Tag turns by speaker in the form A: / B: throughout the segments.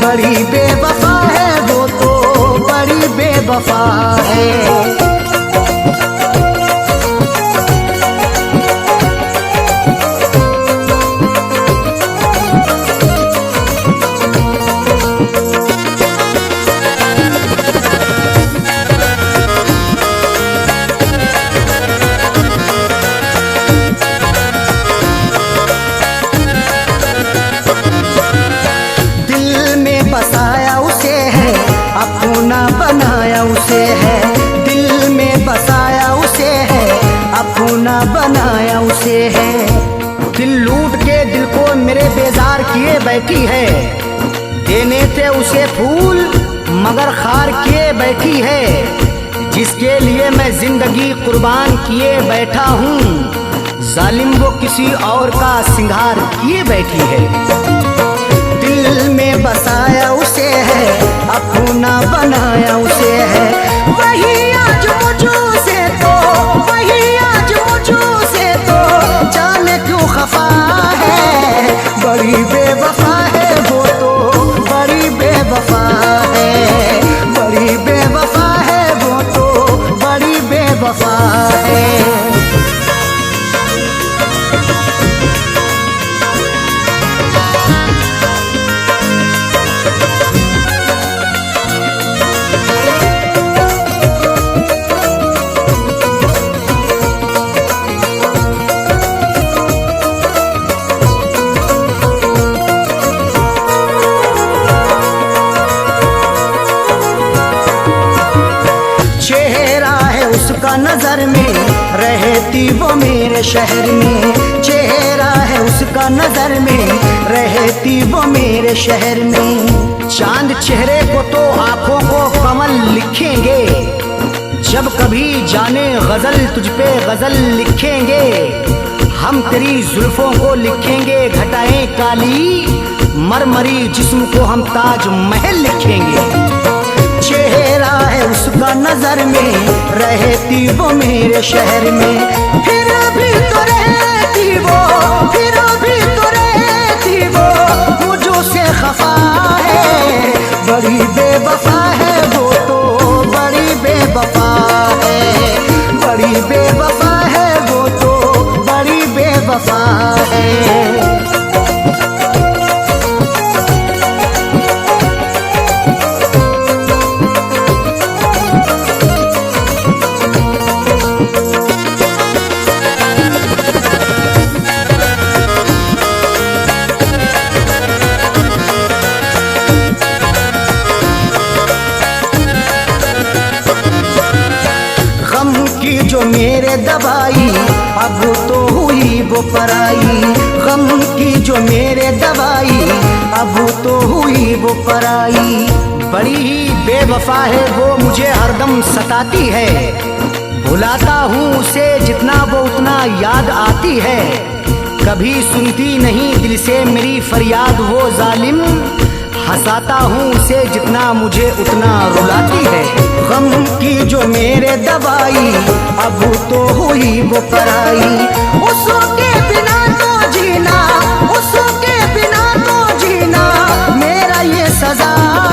A: बड़ी बेवफा है वो तो, बड़ी बेवफा है। बसाया उसे है, अपना बनाया उसे है, दिल में बसाया उसे है, अपना बनाया उसे है। दिल लूट के दिल को मेरे बेजार किए बैठी है, देने थे उसे फूल मगर खार किए बैठी है। जिसके लिए मैं जिंदगी कुर्बान किए बैठा हूँ, जालिम वो किसी और का सिंगार किए बैठी है। दिल में बसाया उसे है, अपना बनाया उसे है, वही आज मुझसे तो, वही आज मुझसे तो जाने क्यों खफा है। बड़ी बेवफा है वो तो, बड़ी बेवफा है, बड़ी बेवफा है वो तो, बड़ी बेवफा है। नजर में रहती वो मेरे शहर में, चेहरा है उसका नजर में रहती वो मेरे शहर में। चांद चेहरे को तो आंखों को कमल लिखेंगे, जब कभी जाने गजल तुझ पे गजल लिखेंगे। हम तेरी जुल्फों को लिखेंगे घटाएं काली, मरमरी जिस्म को हम ताज महल लिखेंगे। चेहरा है उसका नजर में रहती वो मेरे शहर में, फिर भी तो रहती वो, फिर भी तो रहती वो मुझों से खफा है। बड़ी बेवफा है वो तो, बड़ी बेवफा है, बड़ी बेवफा है वो तो, बड़ी बेवफा है। जो मेरे दवाई अब तो हुई वो पराई, गम की जो मेरे दवाई अब तो हुई वो पराई। बड़ी ही बेवफा है वो, मुझे हरदम सताती है, भुलाता हूँ उसे जितना वो उतना याद आती है। कभी सुनती नहीं दिल से मेरी फरियाद वो जालिम, हंसाता हूँ उसे जितना मुझे उतना रुलाती है। गम की जो मेरे दवाई अब तो हुई वो पराई, उसके बिना तो जीना, उसके बिना तो जीना मेरा ये सजा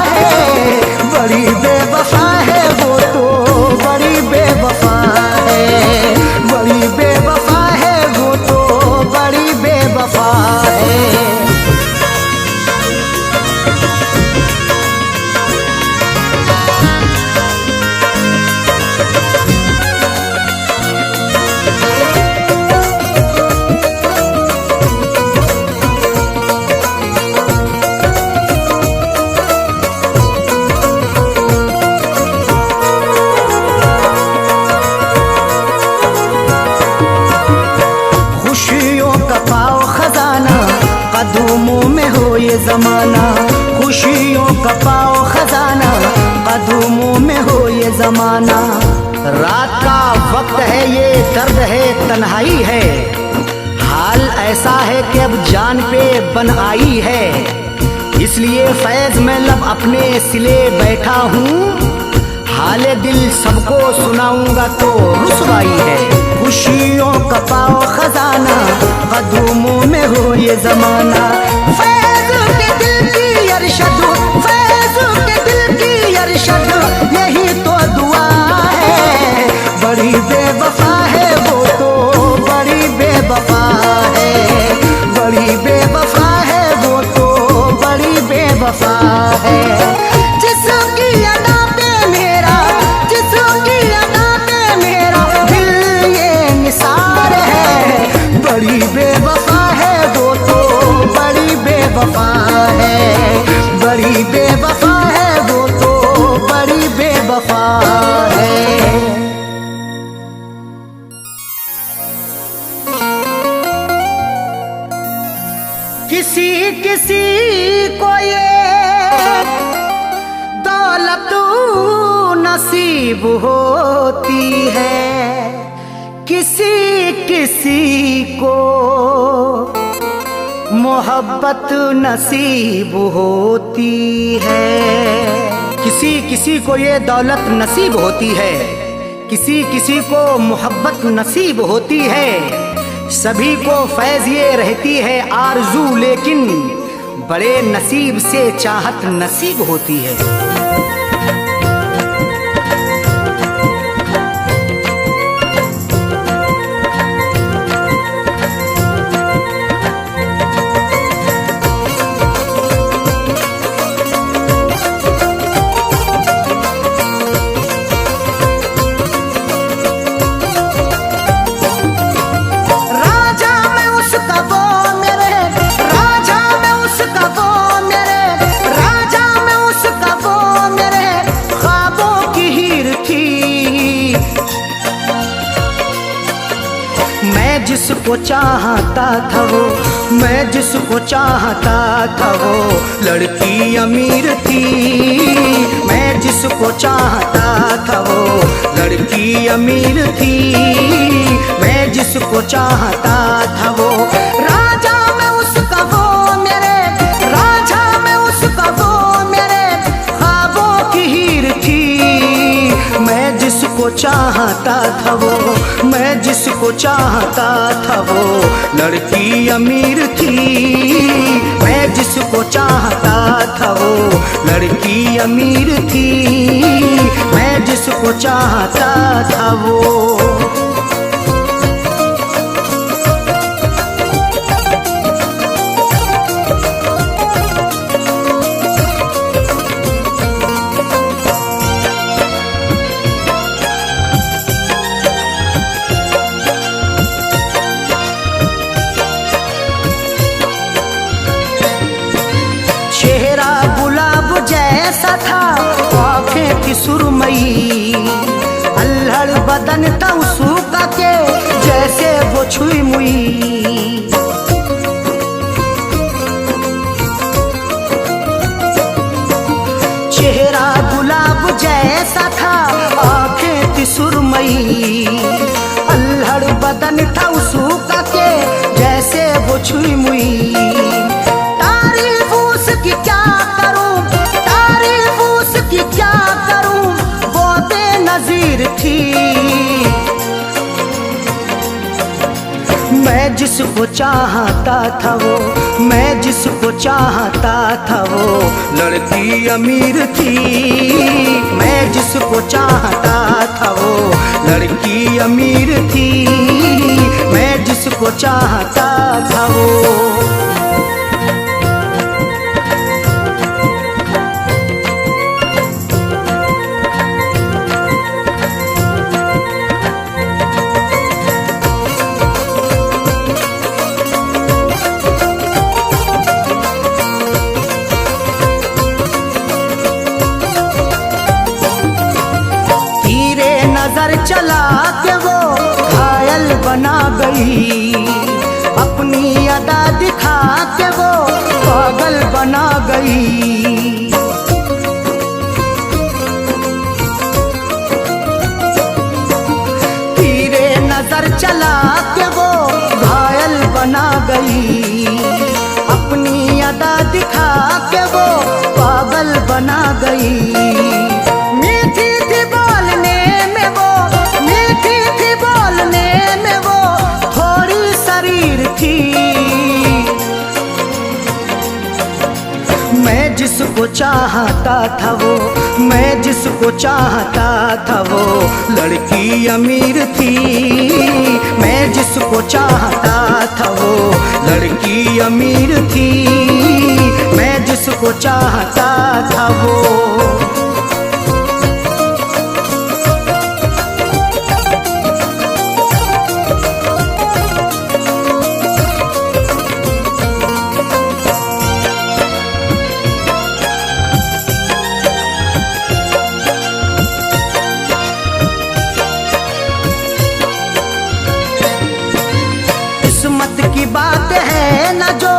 A: है। बड़ी बेवफा है वो तो, बड़ी बेवफा है, बड़ी बेवफा है वो तो, बड़ी बेवफा है। कदमों में हो ये जमाना, खुशियों का पाओ खजाना, कदमों में हो ये जमाना। रात का वक्त है ये दर्द है तन्हाई है, हाल ऐसा है कि अब जान पे बन आई है। इसलिए फैज में लब अपने सिले बैठा हूँ, हाले दिल सबको सुनाऊंगा तो रुसवाई है। खुशियों का पाओ खजाना, कदमों में हो ये जमाना, फैज के दिल की अरशद जिसकी अदा पे मेरा, जिसकी अदा पे मेरा दिल ये निसार है। बड़ी बेवफा है वो तो, बड़ी बेवफा है, बड़ी बेवफा है वो तो, बड़ी बेवफा है। किसी किसी को ये दौलत नसीब होती है, किसी किसी को मोहब्बत नसीब होती है। किसी किसी को ये दौलत नसीब होती है, किसी किसी को मोहब्बत नसीब होती है। सभी को फैज़ ये रहती है आरज़ू, लेकिन बड़े नसीब से चाहत नसीब होती है। जिसको चाहता था वो, मैं जिसको चाहता था वो लड़की अमीर थी। मैं जिसको चाहता था वो लड़की अमीर थी। मैं जिसको चाहता था वो राजा में उसका वो मेरे, राजा में उसका वो मेरे ख्वाबों की हीर थी। मैं जिसको चाहता था वो, मैं जिसको चाहता था वो लड़की अमीर थी। मैं जिसको चाहता था वो लड़की अमीर थी। मैं जिसको चाहता था वो। चेहरा गुलाब जैसा था, आँखें थी सुरमई, अल्हड़ बदन था उसका के जैसे वो छुई मुई। चेहरा गुलाब जैसा था, आँखें थी सुरमई, अल्हड़ बदन था उसका के जैसे वो छुई मुई। की क्या करूं, तारीफ उसकी क्या करूं, वो बेनज़ीर थी। मैं जिसको चाहता था वो, मैं जिसको चाहता था वो लड़की अमीर थी। मैं जिसको चाहता था वो लड़की अमीर थी। मैं जिसको चाहता था वो। नजर चला के वो घायल बना गई, अपनी अदा दिखा के वो पागल बना गई। तीरे नजर चला के वो घायल बना गई, अपनी अदा दिखा के वो पागल बना गई। मीठी थी बोलने में वो, मीठी थी बोलने में वो, थोड़ी शरीर थी। मैं जिसको चाहता था वो, मैं जिसको चाहता था वो लड़की अमीर थी। मैं जिसको चाहता था वो लड़की अमीर थी। मैं जिस जिसको चाहता था वो। किस्मत की बात है न जो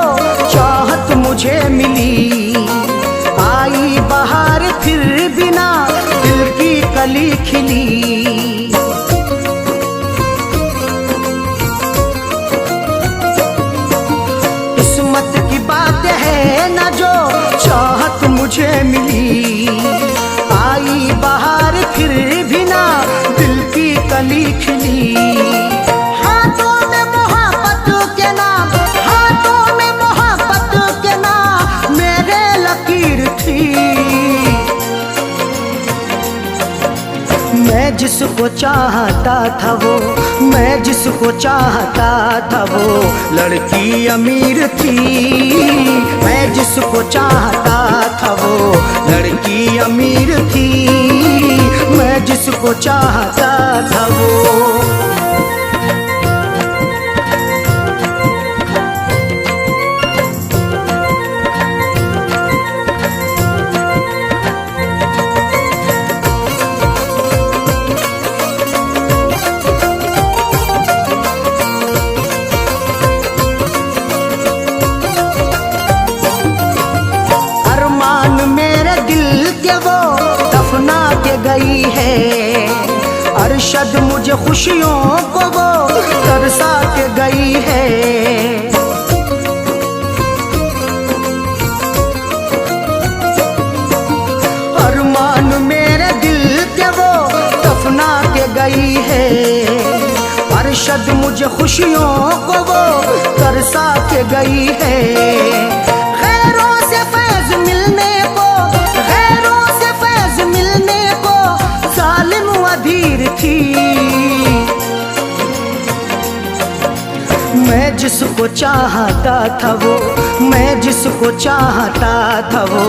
A: चाहत मुझे मिली, आई बहार फिर बिना दिल की कली खिली। किस्मत की बात है न जो चाहत मुझे मिली, आई बहार फिर बिना दिल की कली खिली। मैं जिसको चाहता था वो, मैं जिसको चाहता था वो लड़की अमीर थी। मैं जिसको चाहता था वो लड़की अमीर थी। मैं जिसको चाहता था वो। दफना के गई है अरशद मुझे खुशियों को वो तरसा के गई है। अरमान मेरे दिल के वो दफना के गई है अरशद मुझे खुशियों को वो तरसा के गई है। खैरों से फैज मिलने को, थी। मैं जिसको चाहता था वो, मैं जिसको चाहता था वो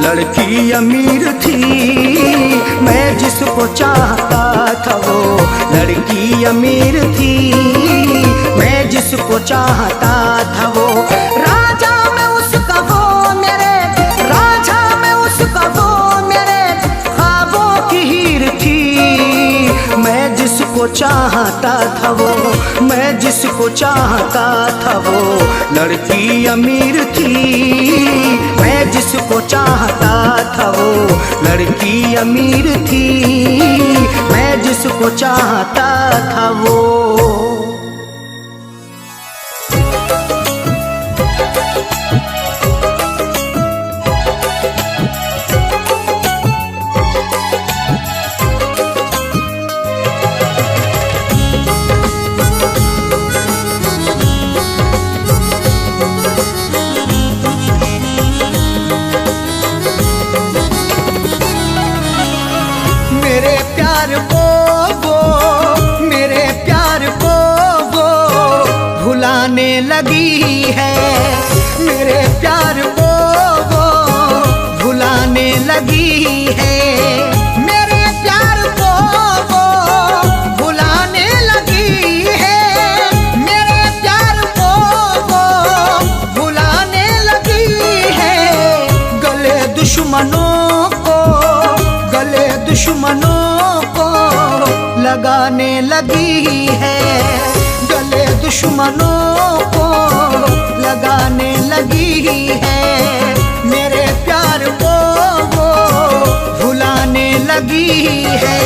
A: लड़की अमीर थी। मैं जिसको चाहता था वो लड़की अमीर थी। मैं जिसको चाहता था वो राजा में उसका वो मेरे, राजा में उसका वो मेरे ख्वाबों की हीर थी। मैं जिसको चाहता था वो, मैं जिसको चाहता था वो लड़की अमीर थी। मैं जिसको चाहता था वो लड़की अमीर थी। मैं जिसको चाहता था वो। मेरे प्यार को वो, मेरे प्यार को वो भुलाने लगी है। मेरे प्यार को वो भुलाने लगी है। मेरे प्यार को वो भुलाने लगी है। मेरे प्यार को वो भुलाने लगी है। गले दुश्मनों को, गले दुश्मनों को लगाने लगी है। गले दुश्मनों को लगाने लगी है। मेरे प्यार को वो भुलाने लगी है।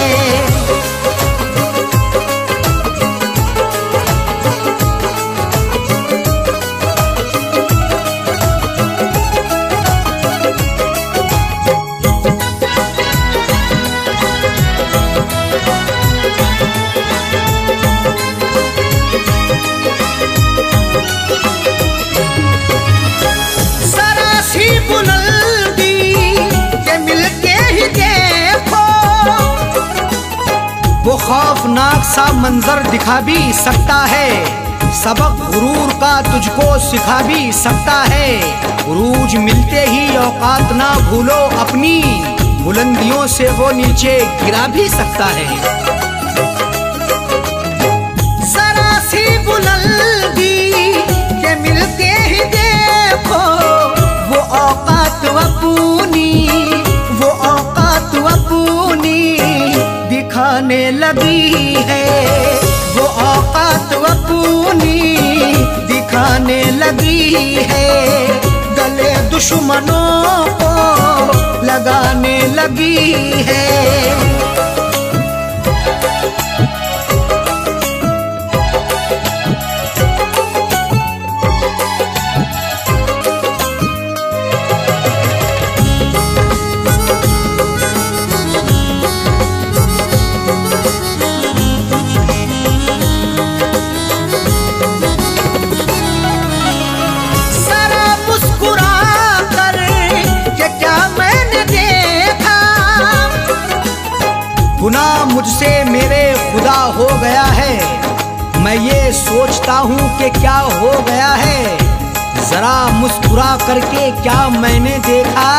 A: वो खौफनाक सा मंजर दिखा भी सकता है।
B: सबक गुरूर का तुझको सिखा भी सकता है। उरूज मिलते ही औकात ना भूलो अपनी, बुलंदियों से वो नीचे गिरा भी सकता है।
A: जरा सी बुलंदी के मिलते ही देखो वो औकात अपनी, वो औकात अपनी दिखाने लगी है, वो औकात अपनी दिखाने लगी है। गले दुश्मनों को लगाने लगी है।
B: गुनाह मुझसे मेरे खुदा हो गया है, मैं ये सोचता हूँ कि क्या हो गया है। जरा मुस्कुरा करके क्या मैंने देखा,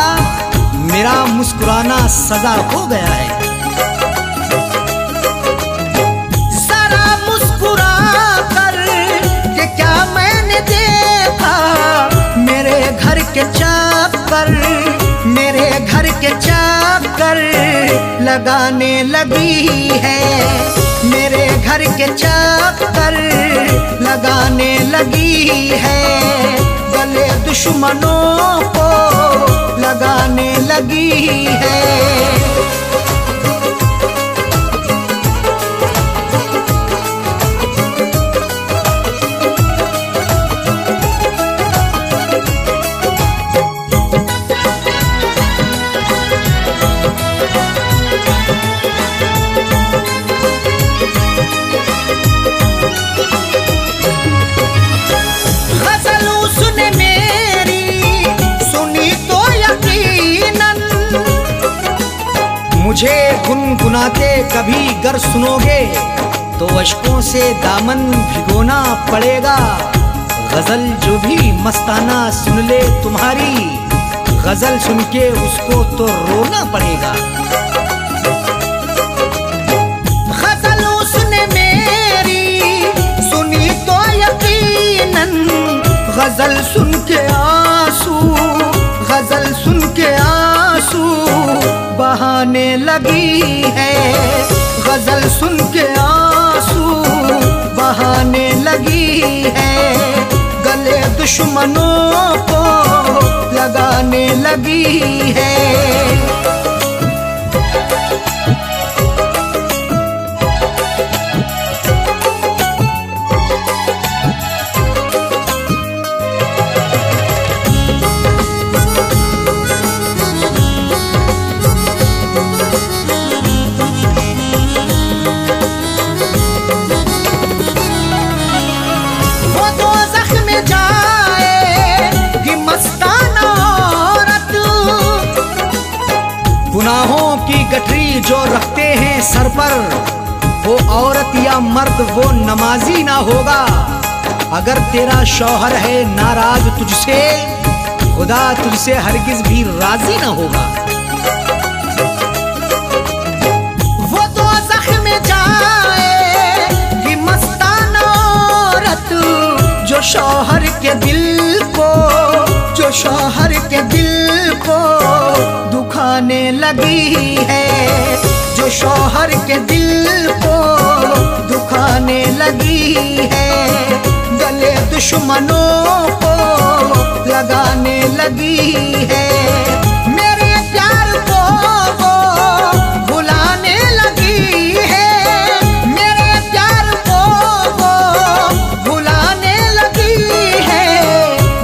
B: मेरा मुस्कुराना सजा हो गया है।
A: जरा मुस्कुरा कर के क्या मैंने देखा, मेरे घर के चक्कर, मेरे घर के चक्कर लगाने लगी है, मेरे घर के चक्कर लगाने लगी है। गले दुश्मनों को लगाने लगी है।
B: मुझे गुनगुनाते कभी गर सुनोगे तो अश्कों से दामन भिगोना पड़ेगा। गजल जो भी मस्ताना सुन ले तुम्हारी, गजल सुन के उसको तो रोना पड़ेगा।
A: गजल उसने मेरी सुनी तो यकीनन, गजल सुन के आंसू, गजल सुन के आंसू बहाने लगी है। गजल सुन के आंसू बहाने लगी है। गले दुश्मनों को लगाने लगी है।
B: गुनाहों की गठरी जो रखते हैं सर पर, वो औरत या मर्द वो नमाजी ना होगा। अगर तेरा शौहर है नाराज तुझसे, खुदा तुझसे हरगिज भी राजी ना होगा।
A: वो दोज़ख में जाएगी मस्ताना औरत, जो शौहर के दिल को, जो शौहर के दिल को दुखाने लगी है, जो शौहर के दिल को दुखाने लगी है। गले दुश्मनों को लगाने लगी है। मेरे प्यार को वो भुलाने लगी है, मेरे प्यार को वो भुलाने लगी है।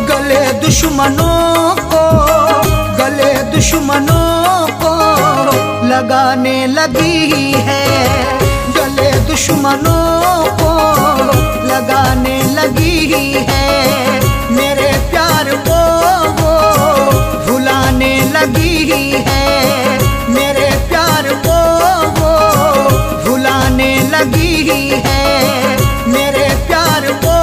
A: गले दुश्मनों को, गले दुश्मनों को लगाने लगी है। गले दुश्मनों को लगाने लगी है। मेरे प्यार को वो भुलाने लगी है, मेरे प्यार को वो भुलाने लगी है, मेरे प्यार को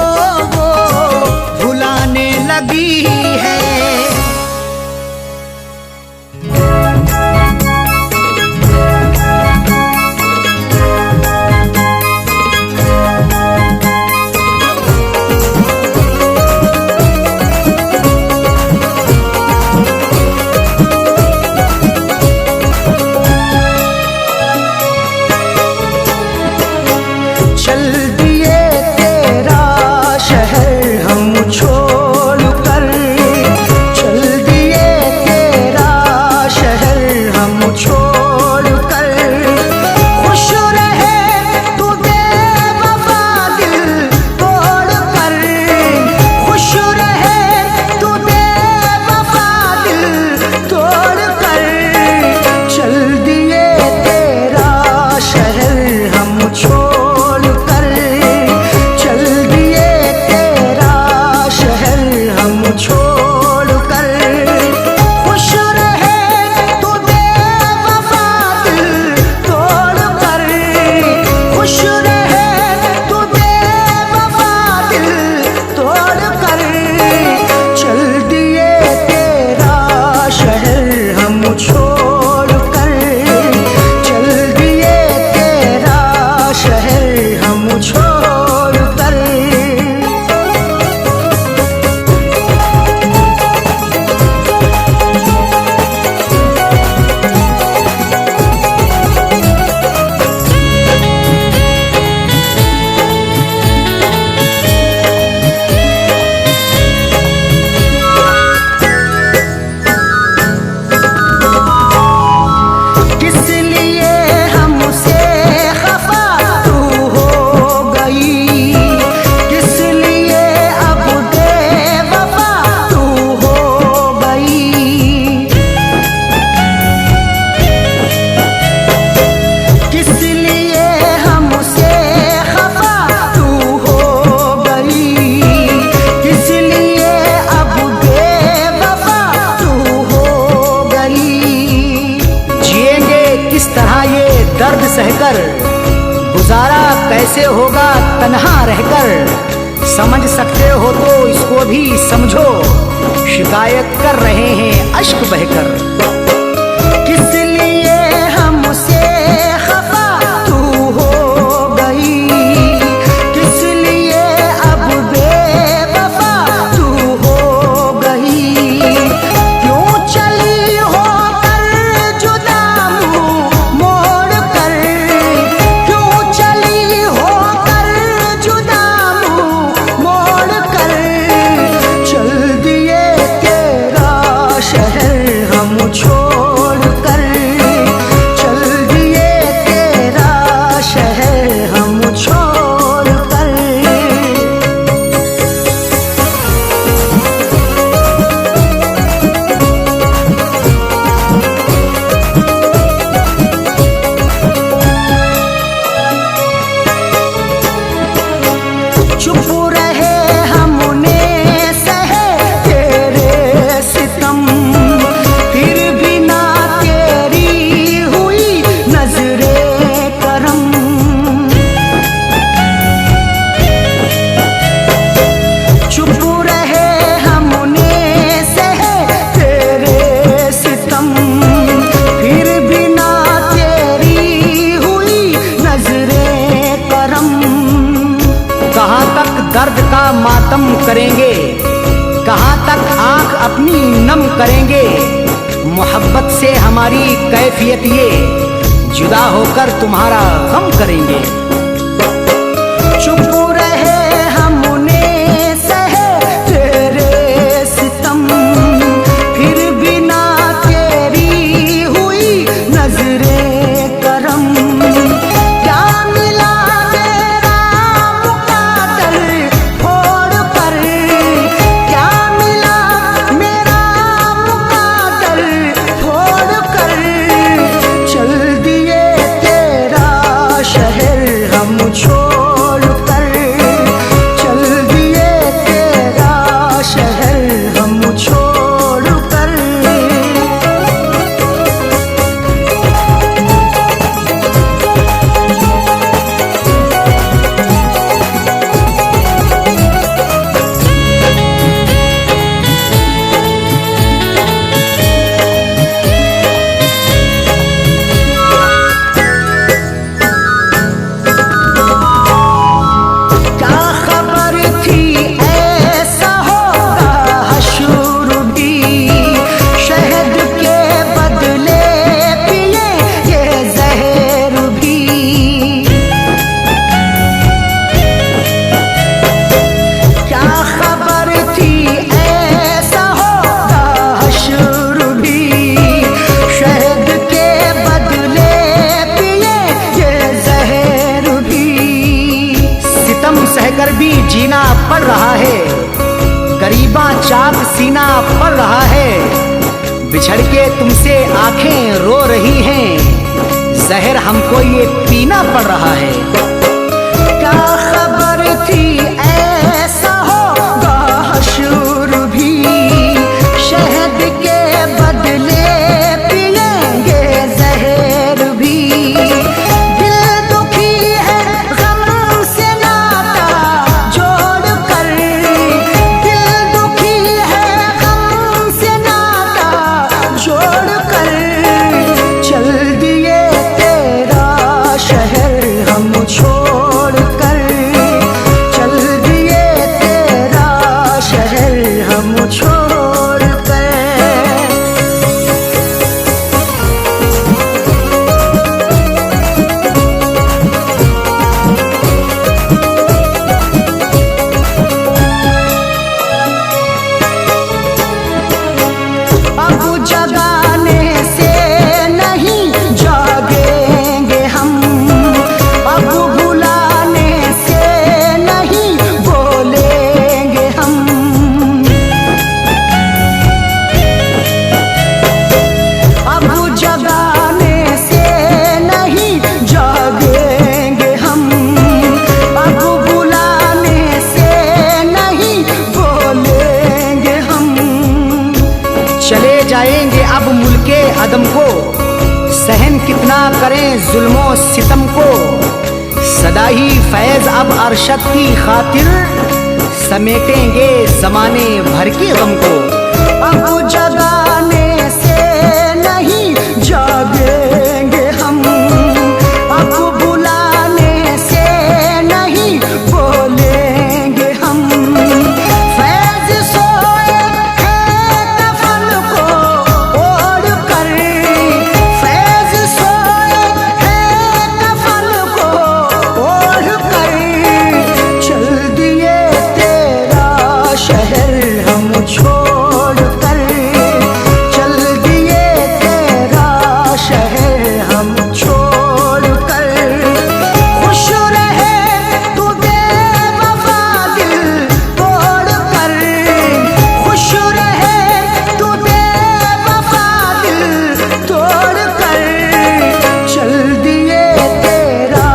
B: दर्द सहकर गुजारा कैसे होगा तन्हा रहकर। समझ सकते हो तो इसको भी समझो, शिकायत कर रहे हैं अश्क बहकर।
A: किस लिए हमसे खफा तू हो गई, किस लिए अब बेवफा तू हो गई, क्यों चली हो कर जुदा मुँह मोड़ कर, क्यों चली हो कर जुदा मुँह मोड़ कर। चल दिए तेरा शहर हम छोड़ कर, चल दिए तेरा शहर हम छोड़ कर। चुप रहे हमने सहे तेरे सितम, फिर भी ना तेरी हुई नजरे करम। चुप रहे हमने सहे तेरे सितम, फिर भी ना तेरी हुई नजरे करम।
B: कहाँ तक दर्द का मातम करेंगे, कहाँ तक आंख अपनी नम करेंगे। मोहब्बत से हमारी कैफियत ये, जुदा होकर तुम्हारा गम करेंगे।
A: चुप रहे हमने सहे तेरे सितम, फिर भी ना तेरी हुई नजरे करम। क्या मिला मेरा मुकादर फोड़ कर, क्या मिला मेरा मुकादर फोड़ कर। चल दिए तेरा शहर हम छोड़ कर, चल दिए तेरा शहर हम छोड़ कर। क्या खबर थी ऐसा होगा हशर भी, शहद के बदले पिए ये जहर भी। क्या खबर थी ऐसा होगा हशर भी, शहद के बदले पिए ये जहर भी।
B: सितम सहकर भी जीना पड़ रहा है, गरीबा चाक सीना पड़ रहा है। बिछड़ के तुमसे आंखें रो रही हैं, जहर हमको ये पीना पड़ रहा है।
A: क्या खबर थी ऐसा होगा हशर भी, शहद के बदले पिएंगे जहर भी। दिल दुखी है गम से नाता जोड़ कर, दिल दुखी है गम से नाता जोड़ कर। चल दिए तेरा शहर हम छोड़ कर,
B: कितना करें जुल्मों सितम को, सदा ही फैज अब अरशद की खातिर समेटेंगे जमाने भर के गम को।
A: अब जगाने से नहीं जागेंगे हम, अब बुलाने से नहीं बोलेंगे हम। फैज सोए हैं कफन को ओढ़ कर, फैज सोए हैं कफन को ओढ़ कर, चल दिए तेरा शहर हम छोड़ कर, चल दिए तेरा शहर हम छोड़ कर। खुश रहे तू बेवफा दिल तोड़ कर, खुश रहे तू बेवफा दिल तोड़ कर, चल दिए तेरा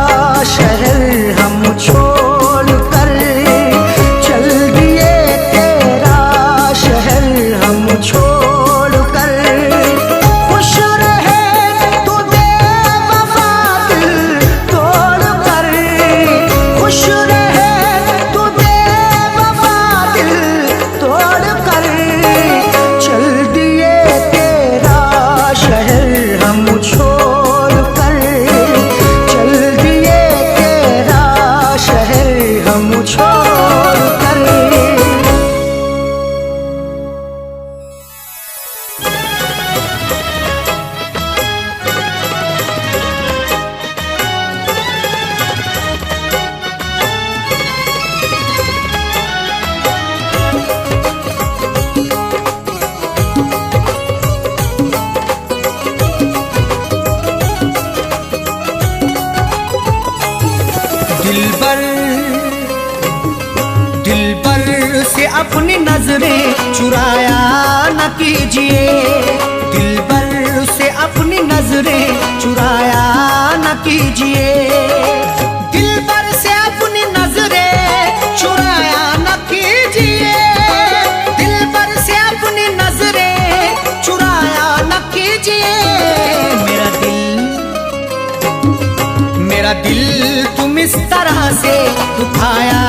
A: शहर हम छोड़ कर, चल दिए तेरा शहर हम छोड़ कर। खुश रहे तू बेवफा दिल तोड़ कर, खुश रहे तू बेवफा दिल तोड़ कर, चल दिए तेरा शहर हम छोड़ कर, चल दिए तेरा शहर हम छोड़ कर।
B: दिलबर दिलबर से अपनी नजरें चुराया न कीजिए, दिलबर से अपनी नजरें चुराया न कीजिए, दिलबर से अपनी नजरें चुराया न कीजिए, दिलबर से अपनी नजरें चुराया न कीजिए। मेरा दिल तुम इस तरह से दुखाया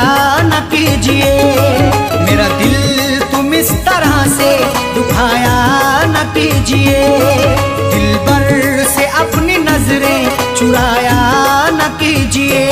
B: न कीजिए, मेरा दिल तुम इस तरह से दुखाया न कीजिए, दिलबर से अपनी नजरें चुराया न कीजिए।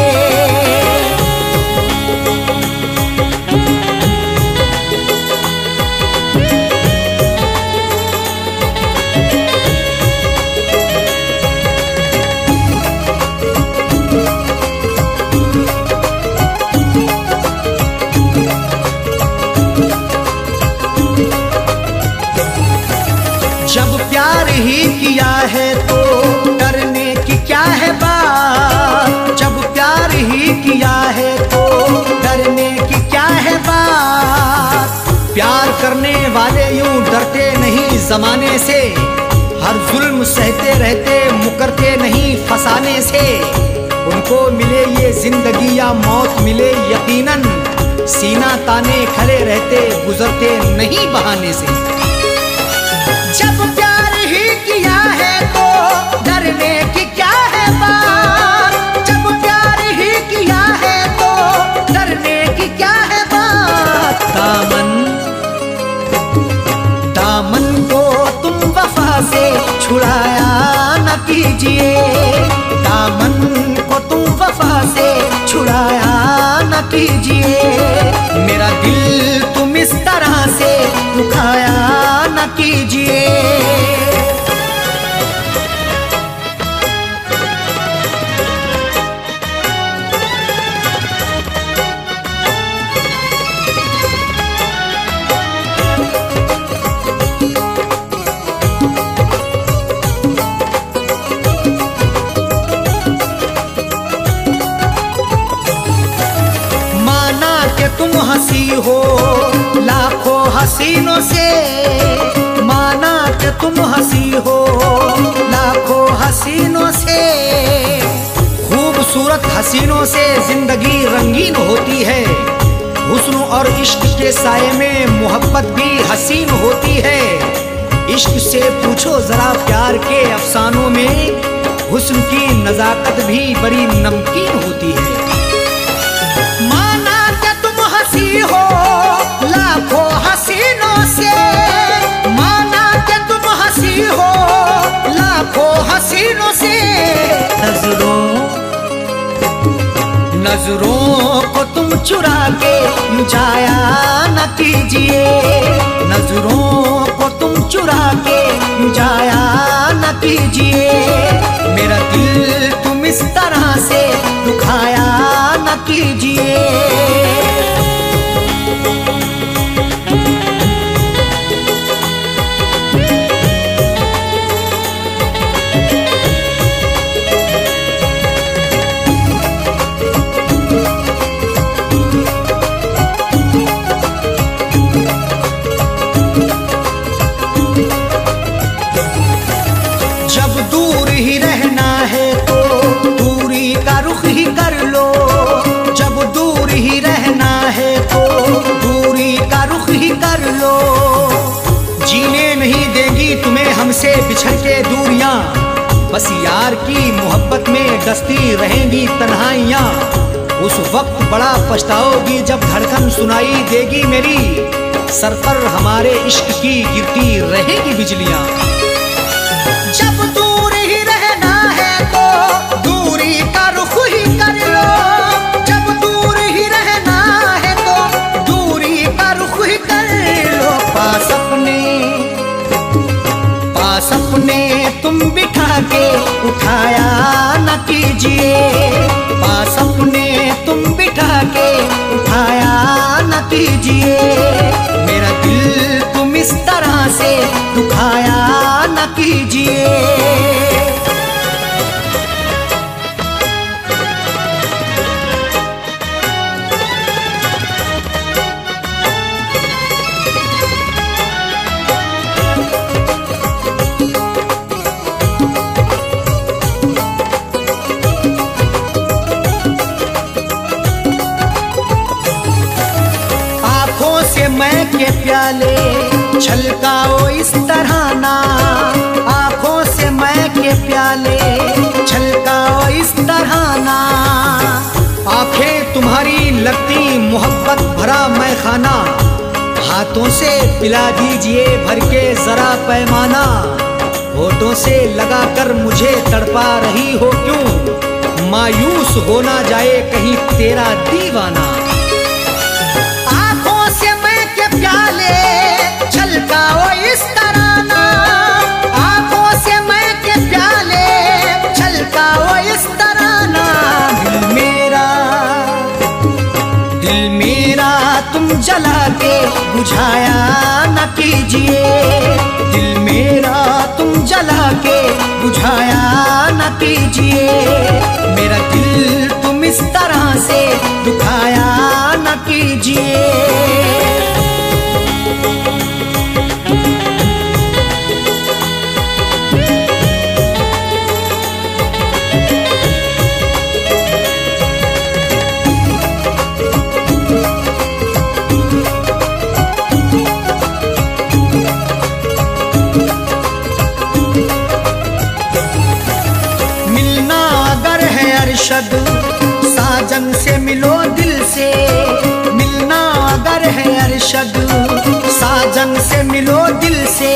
B: जब प्यार ही किया है तो डरने की क्या है बात, जब प्यार ही किया है तो डरने की क्या है बात। प्यार करने वाले यूं डरते नहीं जमाने से, हर जुल्म सहते रहते मुकरते नहीं फसाने से। उनको मिले ये जिंदगी या मौत मिले यकीनन, सीना ताने खड़े रहते गुजरते नहीं बहाने से। जब प्यार ही किया है तो डरने की क्या है बात, जब प्यार ही किया है तो डरने की क्या है बात। दामन को तुम वफा से छुड़ाया न कीजिए, दामन को तुम वफा से छुड़ाया न कीजिए, मेरा दिल तुम इस तरह से दुखाया न कीजिए। तुम हंसी हो लाखों हसीनों से, माना कि तुम हंसी हो लाखों हसीनों से। खूबसूरत हसीनों से जिंदगी रंगीन होती है, हुस्न और इश्क के साए में मोहब्बत भी हसीन होती है। इश्क से पूछो जरा प्यार के अफसानों में हुस्न की नजाकत भी बड़ी नमकीन होती है।
A: माना क्या तुम हंसी हो लाखों हसीनों से, माना क्या तुम हंसी हो लाखों हसीनों से। नजरों को तुम चुरा के यूं जाया न कीजिए, नजरों को तुम चुरा के यूं जाया न कीजिए। मेरा दिल तुम इस तरह से दुखाया न कीजिए। जब दूर ही रहना है तो दूरी का रुख ही कर लो, जब दूर ही रहना है तो दूरी का रुख ही कर लो। जीने नहीं देगी तुम्हें हमसे बिछड़ के दूरियां, बस यार की मोहब्बत में डसती रहेंगी तन्हाइयां। उस वक्त बड़ा पछताओगी जब धड़कन सुनाई देगी मेरी, सर पर हमारे इश्क की गिरती रहेगी बिजलियां। जब दूर ही रहना है तो दूरी का रुख ही कर लो, जब दूर ही रहना है तो दूरी का रुख ही कर लो। पास अपने तुम बिठा के उठाया न कीजिए, पास अपने तुम बिठा के उठाया न कीजिए। मेरा दिल तुम इस तरह से दुखाया न कीजिए। आँखों से मैं के प्याले छलकाओ इस तरह ना, आँखों से मैं के प्याले छलकाओ इस तरह ना।
B: आंखें तुम्हारी लगती मोहब्बत भरा मैं खाना, हाथों से पिला दीजिए भर के जरा पैमाना। होठों से लगाकर मुझे तड़पा रही हो क्यों, मायूस हो ना जाए कहीं तेरा दीवाना।
A: आँखों से मैं के प्याले छलकाओ इस तरह ना, आँखों से मैं के प्याले छलकाओ इस तरह ना। दिल मेरा तुम जला के बुझाया न कीजिए, दिल मेरा तुम जला के बुझाया न कीजिए। मेरा दिल तुम इस तरह से दुखाया न कीजिए। मिलना अगर है अरशद साजन से मिलो दिल से, मिलना अगर है अरशद साजन से मिलो दिल से।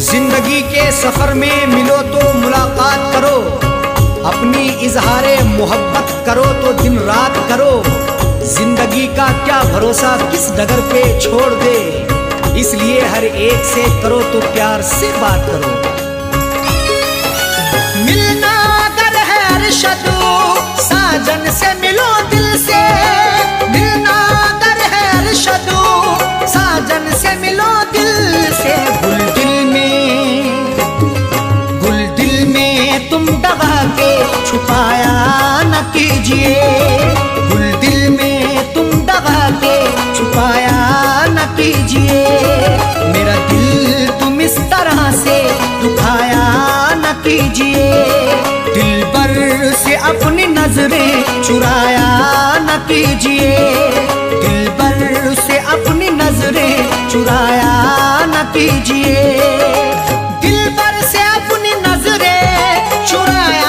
A: जिंदगी के सफर में मिलो तो मुलाकात करो, अपनी इजहारे मोहब्बत करो तो दिन रात करो। जिंदगी का क्या भरोसा किस डगर पे छोड़ दे, इसलिए हर एक से करो तो प्यार से बात करो। मिलना अगर है अरशद साजन से मिलो दिल से, मिलना अगर है अरशद साजन से मिलो दिल से। गुल दिल में तुम दबा के छुपाया न कीजिए, गुल दिल में तुम दबा के छुपाया न कीजिए। मेरा दिल तुम इस तरह से दुखाया न कीजिए। दिल पर से अपनी नजरें चुराया न कीजिए, दिल पर से अपनी नजरें चुराया न कीजिए। दिल पर से अपनी नजरें चुराया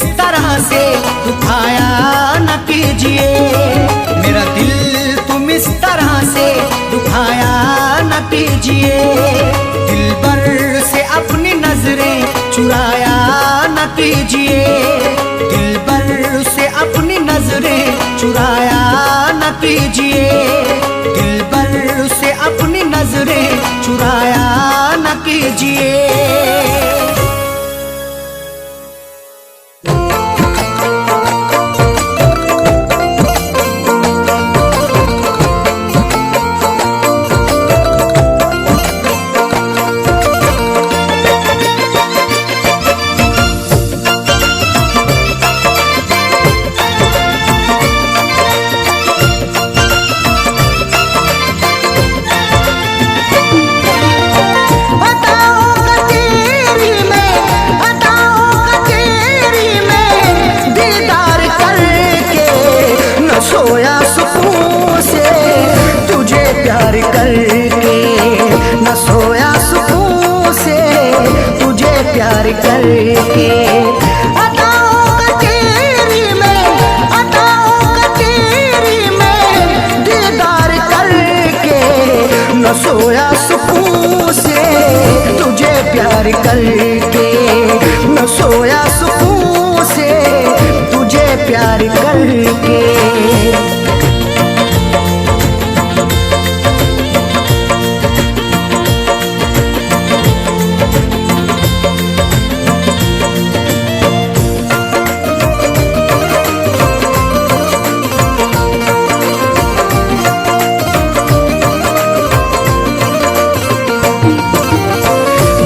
A: इस तरह से दुखाया न कीजिए, मेरा दिल तुम इस तरह से दुखाया न कीजिए। दिलबर से अपनी नजरें चुराया न कीजिए, दिलबर से अपनी नजरें चुराया न कीजिए, दिलबर से अपनी नजरें चुराया न कीजिए। सोया सुकून से तुझे प्यार करके, न सोया सुकून से तुझे प्यार करके। अदाओं का तेरी में, अदाओं का तेरी में दीदार करके, न सोया सुकून से तुझे प्यार करके, न सोया सुकून से तुझे प्यार करके।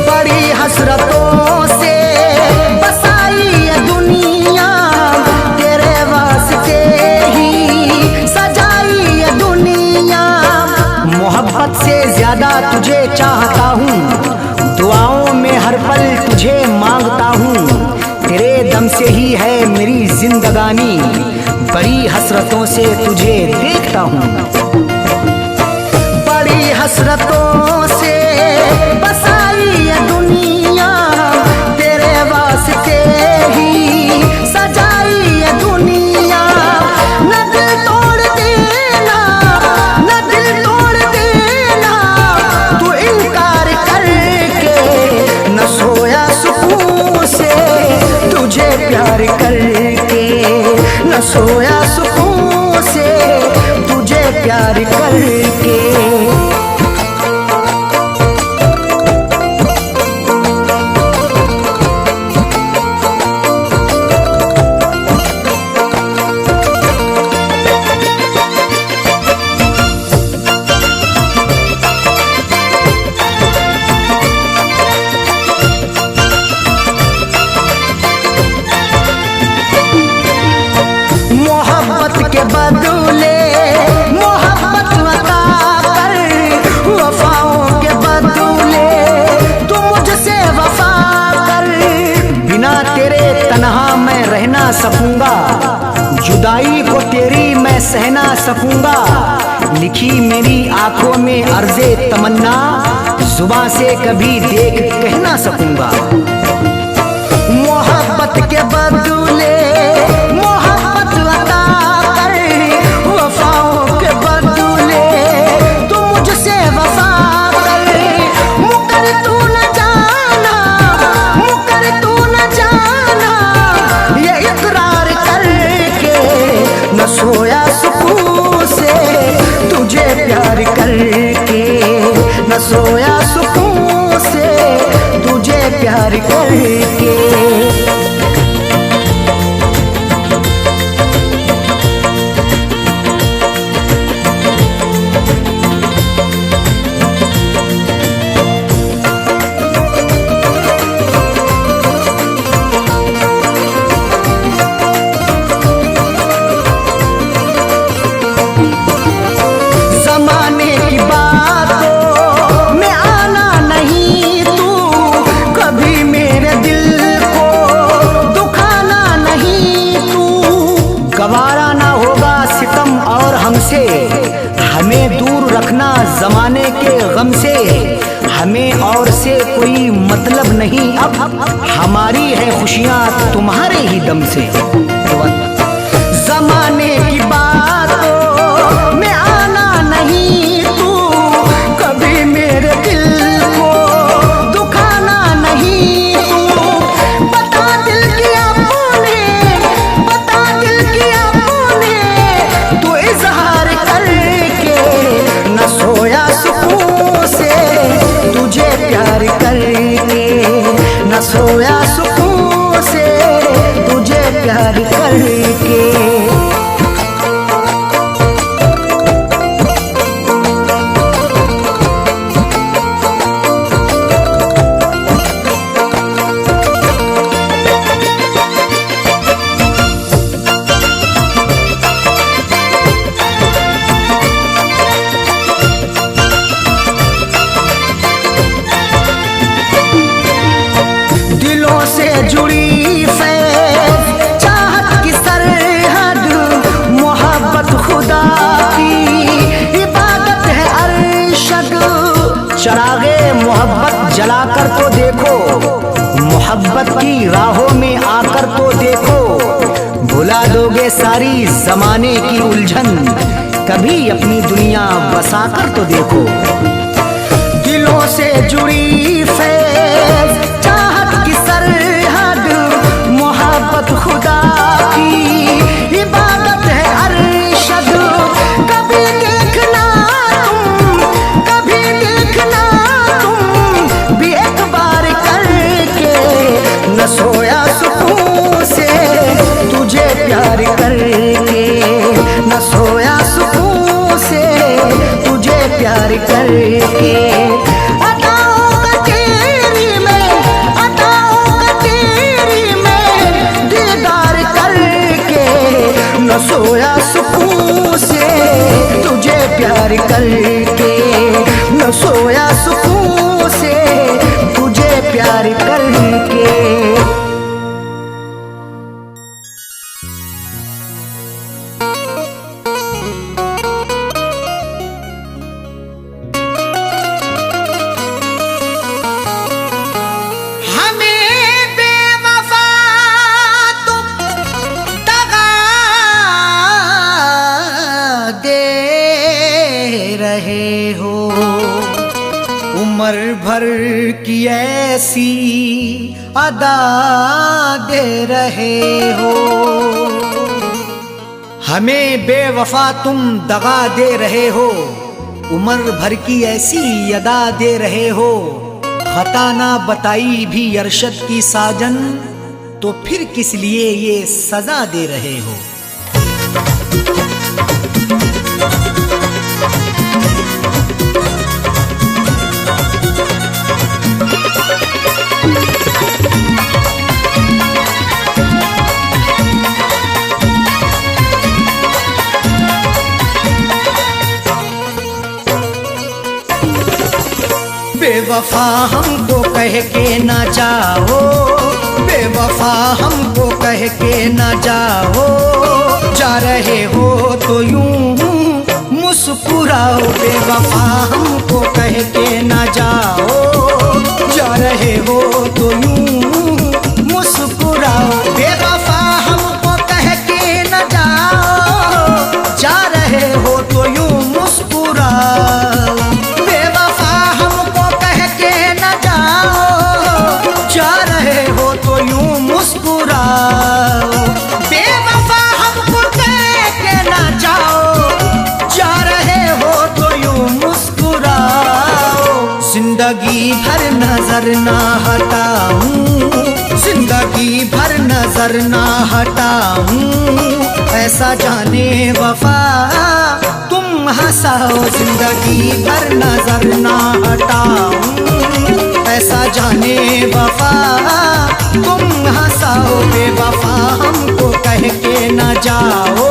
A: बड़ी हसरतों से बसाई ये दुनिया, तेरे वास्ते ही सजाई ये दुनिया। मोहब्बत से ज्यादा तुझे चाहता हूँ, दुआओं में हर पल तुझे मांगता हूँ, तेरे दम से ही है मेरी जिंदगानी, बड़ी हसरतों से तुझे देखता हूँ। बड़ी हसरतों से बसाई ये दुनिया, तेरे वास्ते ही सजाई ये दुनिया। न दिल तोड़ देना, न दिल तोड़ देना तू इनकार करके, न सोया सुकून से तुझे प्यार करके, न सोया सुकून से तुझे प्यार करके। मोहब्बत के बदले मोहब्बत अता कर, वफाओं के बदले तू मुझसे वफा कर। बिना तेरे तन्हा मैं रह ना सकूंगा, जुदाई को तेरी मैं सह ना सकूंगा। लिखी मेरी आंखों में अर्ज़े तमन्ना, जुबां से कभी देख कह ना सकूंगा। मोहब्बत के बदले मोहब्बत अता कर, वफाओं के बदले तू मुझसे वफा कर। मुकर तू न जाना, मुकर तू न जाना ये इकरार करके, न सोया सुकून से तुझे प्यार करके, न सोया सुकून से तुझे प्यार करके। जमाने की बातों में आना नहीं तू, कभी मेरे दिल को दुखाना नहीं तू। गवारा ना होगा सितम और हमसे, हमें दूर रखना जमाने के गम से।
B: हमें और से कोई मतलब नहीं, अब हमारी है खुशियाँ तुम्हारे ही दम से।
A: जमाने की बातों में आना नहीं, तू कभी मेरे दिल को दुखाना नहीं। तू बता दिल किया तूने, बता दिल किया तूने, तू इजहार करके न सोया सुकून से, तुझे प्यार करके न सोया सुकून से, तुझे प्यार करके। दिलों से जुड़ी फैज़ चाहत की सरहद, मोहब्बत खुदा की इबादत है अरशद।
B: चरागे मोहब्बत जलाकर तो देखो, मोहब्बत की राहों में आकर तो देखो, भुला दोगे सारी जमाने की उलझन, कभी अपनी दुनिया बसाकर तो देखो।
A: दिलों से जुड़ी फैज़ चाहत की सरहद, मोहब्बत खुदा की इबादत है अरशद। कभी देखना तुम, कभी देखना तुम भी एक बार करके, न सोया सुकून से, तुझे प्यार करके न सोया सुकून से, तुझे प्यार करके। न सोया सुकून से, तुझे प्यार करके न सोया सुकून से, तुझे प्यार करके। रहे हो
B: उम्र भर की ऐसी अदा दे रहे हो, हमें बेवफा तुम दगा दे रहे हो, उम्र भर की ऐसी अदा दे रहे हो। खता ना बताई भी अरशद की साजन, तो फिर किस लिए ये सजा दे रहे हो। बेवफा हमको कह के ना जाओ, बेवफा हमको कह के ना जाओ, जा रहे हो तो यूं मुस्कुराओ। बेवफा हमको कह के ना जाओ, जा रहे हो तो यूं मुस्कुराओ। बेवफा हमको कह के ना जाओ, जा रहे हो तो यूं मुस्कुराओ। जा रहे हो तो यूं मुस्कुराओ। बेवफा हमको कह के ना जाओ, जा रहे हो तो यूं मुस्कुराओ। जिंदगी भर नजर ना हटाऊं, जिंदगी भर नजर ना हटाऊं, ऐसा जाने वफा तुम हंसाओ। जिंदगी भर नजर ना हटाऊं, ऐसा जाने वफा तुम हंसाओ। बेवफा हमको कह के ना जाओ,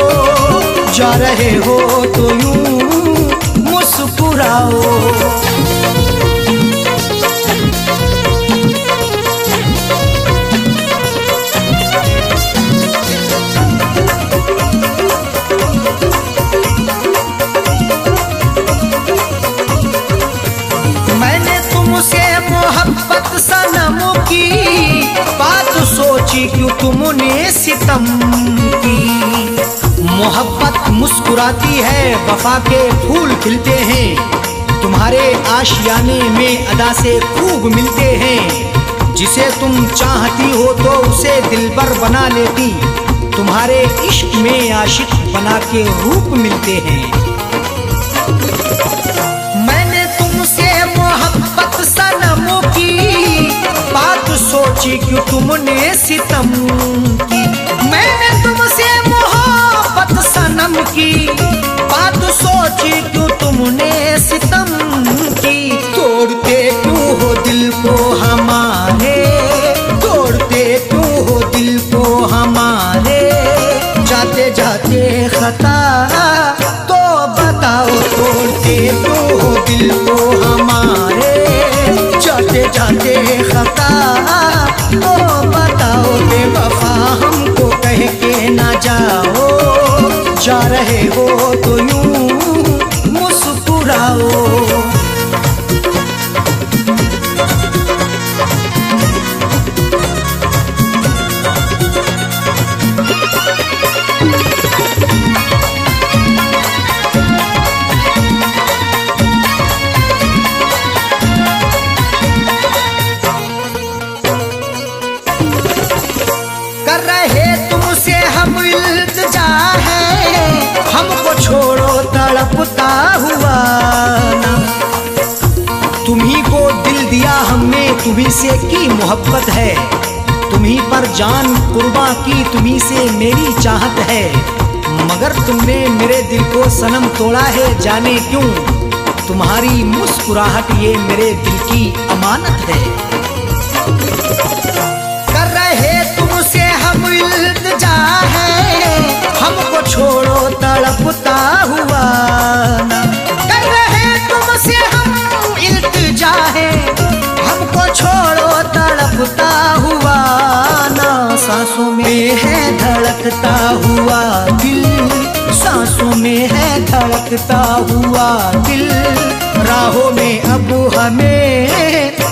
B: जा रहे हो तो यूं मुस्कुराओ। मैंने तुम सितम की। मोहब्बत मुस्कुराती है, वफा के फूल खिलते हैं, तुम्हारे आशियाने में अदा से खूब मिलते हैं। जिसे तुम चाहती हो तो उसे दिलबर बना लेती, तुम्हारे इश्क में आशिक बना के रूप मिलते हैं। मैंने तुमसे मोहब्बत सनम की बात सोची क्यों तुमने सितम की। मैंने तुमसे मोहब्बत सनम की बात सोची क्यों तुमने सितम की। तोड़ते क्यों हो दिल को हमारे, तोड़ते क्यों हो दिल को हमारे, जाते जाते खता तो बताओ। तोड़ते क्यों हो दिल को हमारे, जाते जाते खता तो बताओ। बेवफा हमको कह के ना जाओ, जा रहे हो तो यूं मुस्कुराओ। कर रहे तुमसे हम इल्तिजा है, हमको छोड़ो तड़पता हुआ ना। तुम्ही को दिल दिया हमने, तुम्ही से की मोहब्बत है, तुम्ही पर जान कुर्बां की, तुम्ही से मेरी चाहत है। मगर तुमने मेरे दिल को सनम तोड़ा है, जाने क्यों। तुम्हारी मुस्कुराहट ये मेरे दिल की अमानत है। कर रहे तुमसे हम इल्तिजा है, हमको छोड़ो तड़पता हुआ ना। कर रहे तुमसे हम इल्तिजा है, हमको छोड़ो तड़पता हुआ ना। सांसों में है धड़कता हुआ दिल, सांसों में है धड़कता हुआ दिल। राहों में अब हमें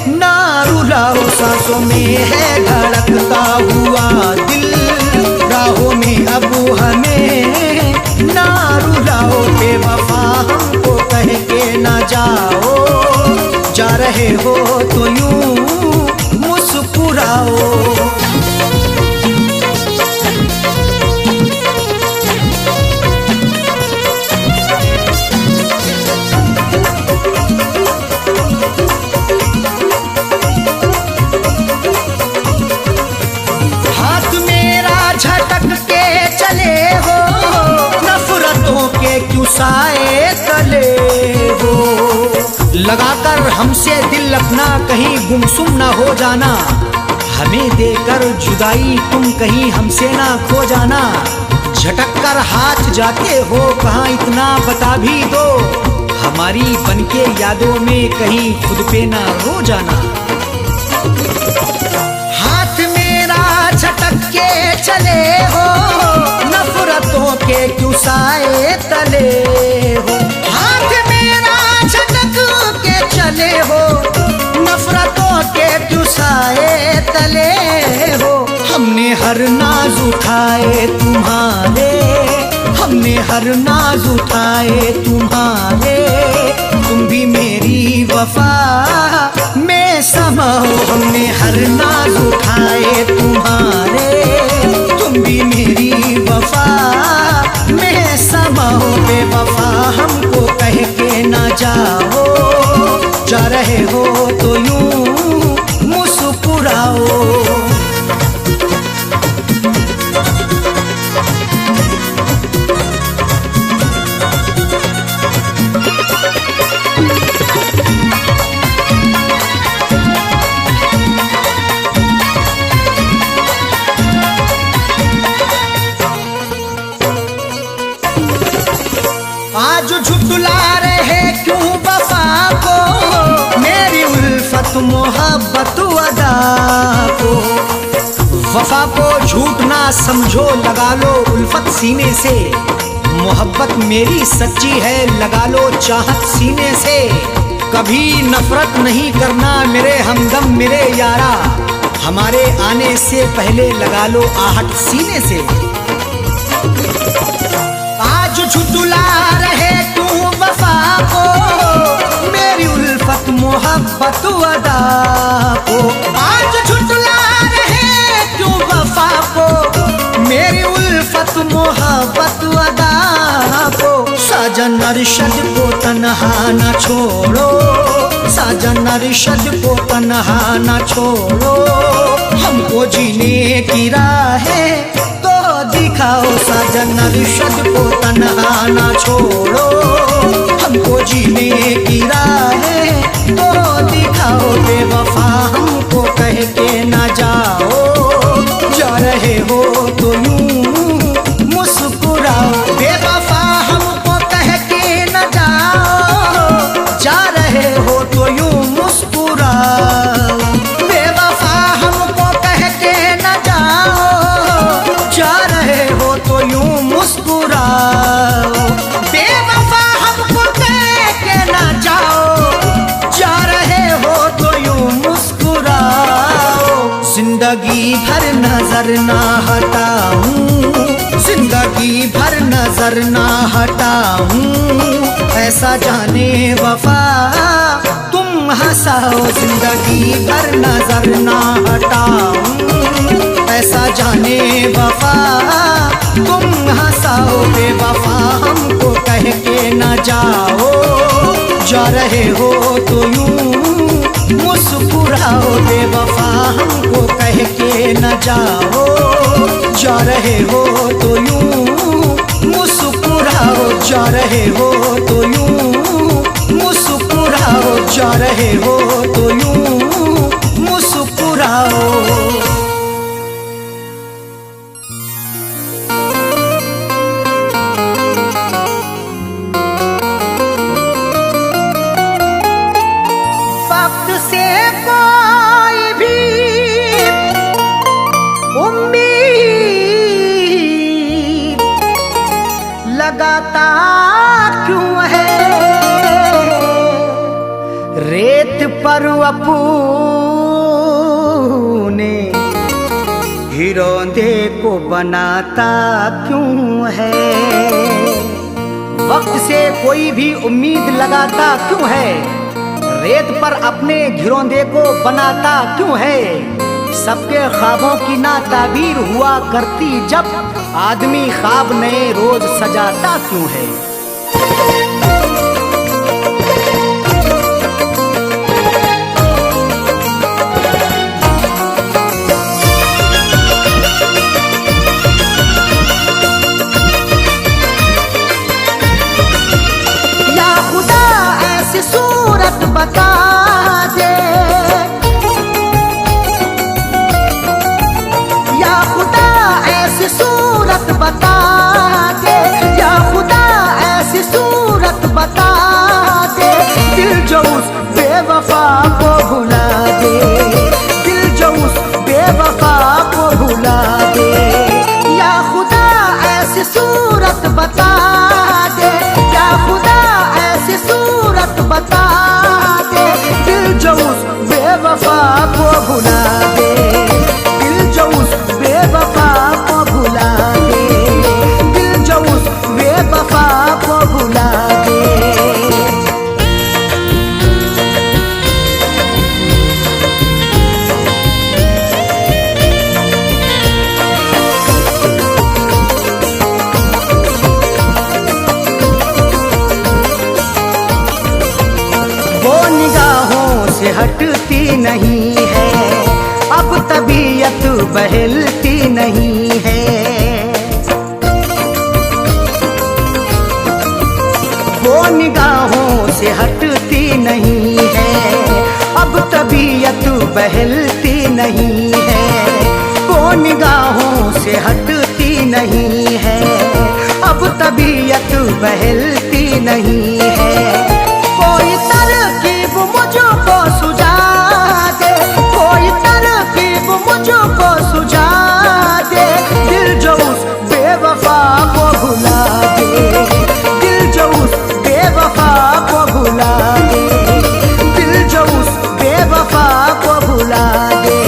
B: ना रुलाओ, सांसों में है धड़कता हुआ दिल। राहों में अब हमें ना रुलाओ। बेवफा हमको कह के ना जाओ, जा रहे हो तो यूं मुस्कुराओ। हाथ मेरा झटक के चले हो, नफरतों के क्यों साए तले हो। लगाकर हमसे दिल अपना कहीं गुमसुम ना हो जाना, हमें देकर जुदाई तुम कहीं हमसे ना खो जाना। झटक कर हाथ जाते हो कहाँ इतना बता भी दो, हमारी बनके यादों में कहीं खुद पे ना रो जाना। हाथ मेरा झटक के चले हो, नफरतों के क्यों साए तले हो। हाथ मेरा झटक के चले हो, नफरतों के क्यों साए तले हो। हमने हर नाज उठाए तुम्हारे, हमने हर नाज उठाए तुम्हारे। तुम भी मेरी वफा में समाओ, हमने हर नाज उठाए तुम्हारे। तुम भी मेरी वफा में समाओ। बेवफा हमको कह के ना जाओ, जा रहे हो तो यूं मुस्कुराओ। आज झुटला रहे क्यों वफा को, मेरी उल्फत मोहब्बत अदा को। वफा को झूठ ना समझो, लगा लो उल्फत सीने से। मोहब्बत मेरी सच्ची है, लगा लो चाहत सीने से। कभी नफरत नहीं करना मेरे हमदम मेरे यारा, हमारे आने से पहले लगा लो आहट सीने से। आज झुठला रहे तू वफा को, मेरी उल्फत मोहब्बत अदा को। आज झुठला रहे तू वफा को, मेरी उल्फत मोहब्बत अदा को। साजन अरशद को तन्हा न छोड़ो, साजन अरशद को तन्हा न छोड़ो, हमको जीने की राहें तो दिखाओ। साजन अरशद को तन्हा न छोड़ो, हमको जीने की राहें तो दिखाओ। बेवफा हमको कह के ना जाओ, जा रहे हो तो यूं मुस्कुराओ। बेवफा हमको कह के न जाओ, जा रहे हो तो यूं मुस्कुराओ। बेवफा हमको कह के न जाओ, जा रहे हो तो यूं मुस्कुराओ। बेवफा हमको कह के न जाओ, जा रहे हो तो यूं मुस्कुराओ। जिंदगी भर नजर ना हटाऊं, जिंदगी भर नजर ना हटाऊं, ऐसा जाने वफा तुम हंसाओ। जिंदगी भर नजर ना हटाऊं, ऐसा जाने वफा तुम हंसाओ। बेवफा हमको कह के न जाओ, जा रहे हो तो यूं मुस्कुराओ। बेवफा हमको कह के न जाओ, जा रहे हो तो यूं मुस्कुराओ। जा रहे हो तो यूं मुस्कुराओ, जा रहे हो तो यूं मुस्कुराओ।
A: वक्त से कोई भी उम्मीद लगाता क्यों है, रेत पर अपने हिरोंदे को बनाता क्यों है। वक्त से कोई भी उम्मीद लगाता क्यों है, रेत पर अपने घिरौंदे को बनाता क्यों है। सबके ख्वाबों की ना ताबीर हुआ करती जब, आदमी ख्वाब नए रोज सजाता क्यों है। या खुदा ऐसी सूरत बता दे, या खुदा ऐसी सूरत बता दे, या खुदा ऐसी सूरत बता दे। दिल जो उस बेवफा को भुला दे, दिल जो उस बेवफा को भुला दे। या खुदा ऐसी सूरत बता दे, या खुदा ऐसी सूरत बता दे। दिल जो उस बेवफा को भुला दे, दिल जो उस बेवफा को भुला दे, दिल जो उस बेवफा को भुला दे। वो निगाहों से हटती नहीं है, अब तबीयत बहलती नहीं है। वो निगाहों से हटती नहीं है, अब तबीयत बहलती नहीं है। वो निगाहों से हटती नहीं है, अब तबीयत बहलती नहीं है। कोई तरकीब मुझको सुझा दे, कोई तरकीब मुझको सुझा दे। दिल जो उस बेवफा को भुला दे, दिल जो उस बेवफा को भुला दे, दिल जो उस बेवफा को भुला दे।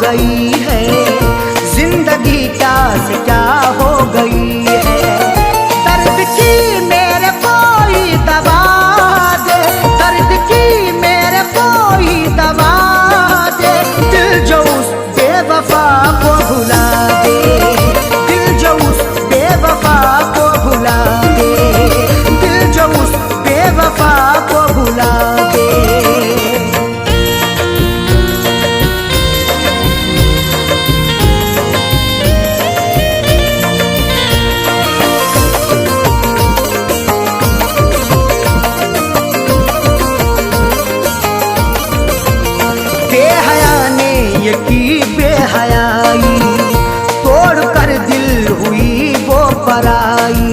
A: गई है, जिंदगी क्या से क्या हो गई है। दर्द की मेरे कोई दवा दे, दर्द की मेरे कोई दवा दे। दिल जो उस बेवफा को भुला दे, दिल जो उस बेवफा को भुला दे, दिल जो उस बेवफा को भुला दे। बेहया ने ये की बेहयाई, तोड़ कर दिल हुई वो पराई।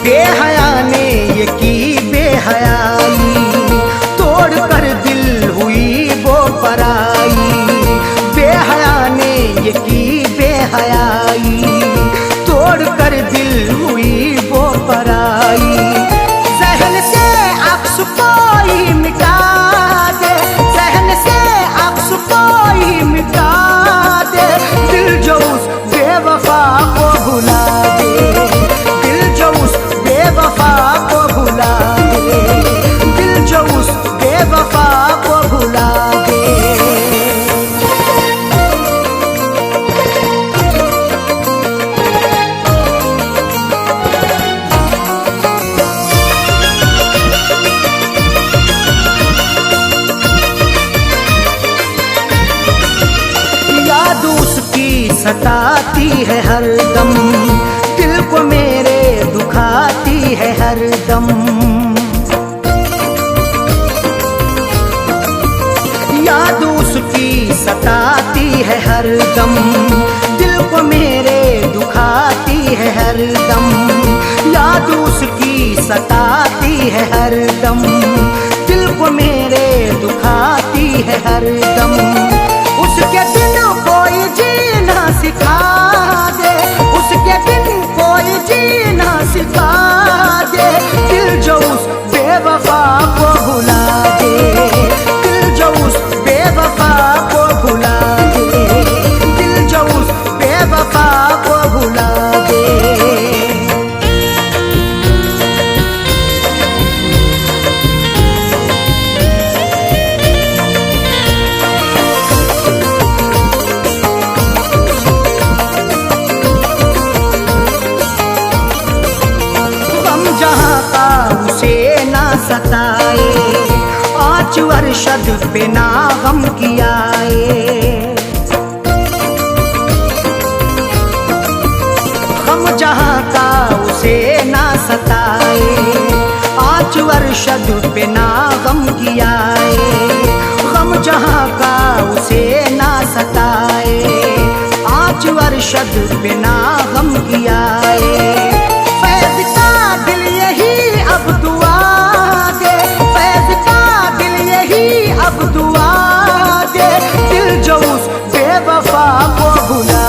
A: बेहया ने ये की बेहयाई, तोड़ कर दिल हुई वो पराई। बेहया ने ये की बेहयाई, तोड़ कर दिल हुई वो पराई। जहन से अक्स कोई मिटा दे, जहन से अक्स कोई मिटा दे। दिल जो उस बेवफा को भुला दे, दिल जो उस बेवफा को भुला दे, दिल जो उस बेवफा को भुला दे। याद उसकी सताती है हरदम, दिल को मेरे दुखाती है हरदम। याद उसकी सताती है हरदम, दिल को मेरे दुखाती है हरदम। याद उसकी सताती है हरदम, दिल को मेरे दुखाती है हरदम। उसके बिन कोई जीना सिखा दे, उसके बिन कोई जीना सिखा दे। दिल जो उस बेवफा को भुला दे, दिल जो उस बेवफा को भुला दे, दिल जो उस बेवफा को भुला दे। जहाँ का उसे ना सताए, 5 वर्षद पे ना गम कियाए। हम जहाँ का उसे ना सताए, 5 वर्षद पे ना गम कियाए। हम जहाँ का उसे ना सताए, 5 वर्षद पे ना गम कियाए। फैज़ का दिल यही अब दुआ दे, फैज़ का दिल यही अब दुआ दे। दिल जो उस बेवफा को भुला